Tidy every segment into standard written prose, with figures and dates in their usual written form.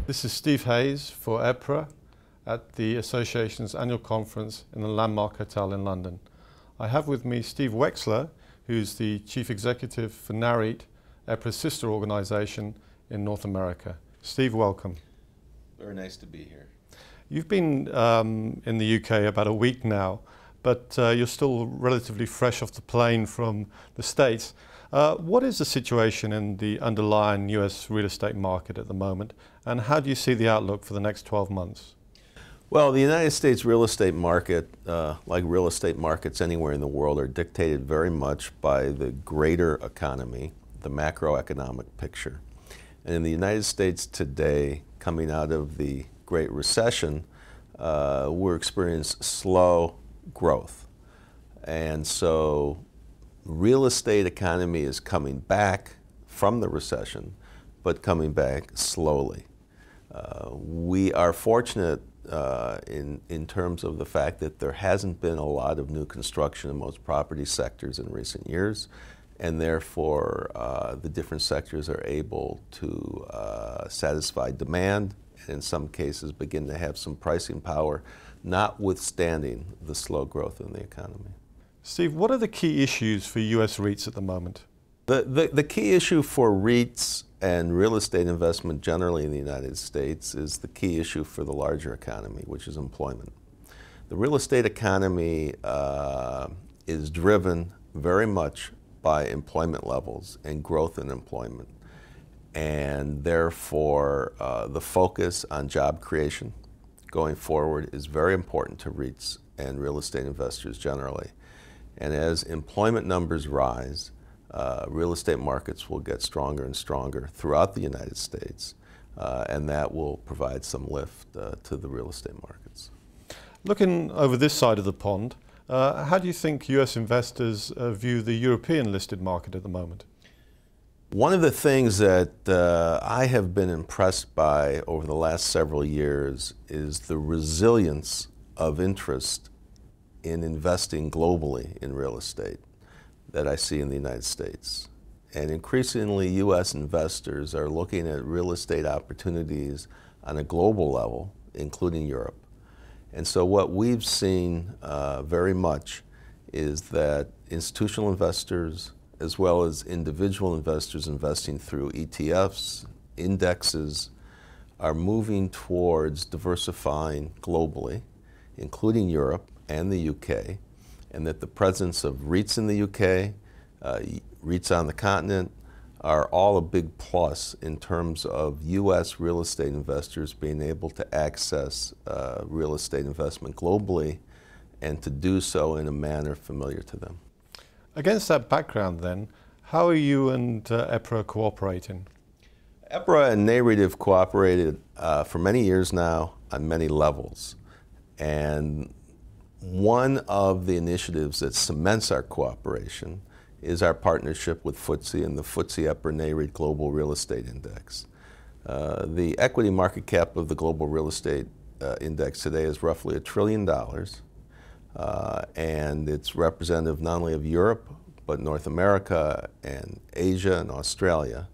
This is Steve Hayes for EPRA at the Association's annual conference in the Landmark Hotel in London. I have with me Steve Wechsler, who's the Chief Executive for NAREIT, EPRA's sister organisation in North America. Steve, welcome. Very nice to be here. You've been in the UK about a week now, but you're still relatively fresh off the plane from the States. What is the situation in the underlying US real estate market at the moment, and how do you see the outlook for the next 12 months? Well, the United States real estate market, like real estate markets anywhere in the world, are dictated very much by the greater economy, the macroeconomic picture. And in the United States today, coming out of the Great Recession, we're experiencing slow growth. And so real estate economy is coming back from the recession, but coming back slowly. We are fortunate in terms of the fact that there hasn't been a lot of new construction in most property sectors in recent years, and therefore the different sectors are able to satisfy demand and in some cases begin to have some pricing power, notwithstanding the slow growth in the economy. Steve, what are the key issues for US REITs at the moment? The key issue for REITs and real estate investment generally in the United States is the key issue for the larger economy, which is employment. The real estate economy is driven very much by employment levels and growth in employment. And therefore, the focus on job creation going forward is very important to REITs and real estate investors generally. And as employment numbers rise, real estate markets will get stronger and stronger throughout the United States, and that will provide some lift to the real estate markets. Looking over this side of the pond, how do you think US investors view the European listed market at the moment? One of the things that I have been impressed by over the last several years is the resilience of interest in investing globally in real estate that I see in the United States. And increasingly, US investors are looking at real estate opportunities on a global level, including Europe. And so what we've seen very much is that institutional investors, as well as individual investors investing through ETFs, indexes, are moving towards diversifying globally, including Europe and the UK, and that the presence of REITs in the UK, REITs on the continent, are all a big plus in terms of US real estate investors being able to access real estate investment globally and to do so in a manner familiar to them. Against that background then, how are you and EPRA cooperating? EPRA and NAREIT have cooperated for many years now on many levels. And one of the initiatives that cements our cooperation is our partnership with FTSE and the FTSE EPRA NAREIT Global Real Estate Index. The equity market cap of the Global Real Estate Index today is roughly $1 trillion. And it's representative not only of Europe, but North America and Asia and Australia.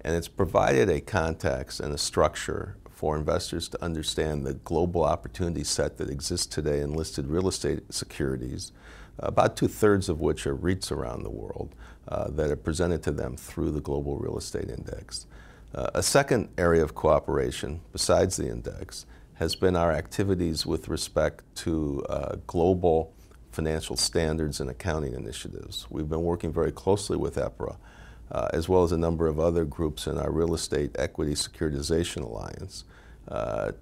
And it's provided a context and a structure for investors to understand the global opportunity set that exists today in listed real estate securities, about 2/3 of which are REITs around the world that are presented to them through the Global Real Estate Index. A second area of cooperation, besides the index, has been our activities with respect to global financial standards and accounting initiatives. We've been working very closely with EPRA, as well as a number of other groups in our Real Estate Equity Securitization Alliance,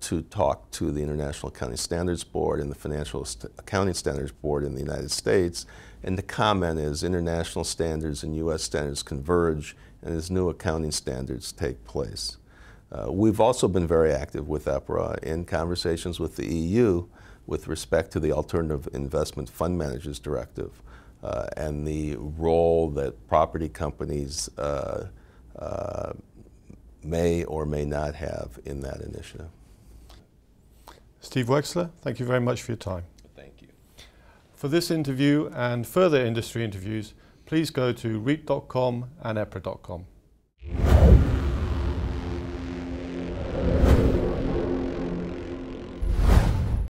to talk to the International Accounting Standards Board and the Financial Accounting Standards Board in the United States, and to comment as international standards and US standards converge and as new accounting standards take place. We've also been very active with EPRA in conversations with the EU with respect to the Alternative Investment Fund Managers Directive and the role that property companies may or may not have in that initiative. Steve Wechsler, thank you very much for your time. Thank you. For this interview and further industry interviews, please go to REIT.com and EPRA.com.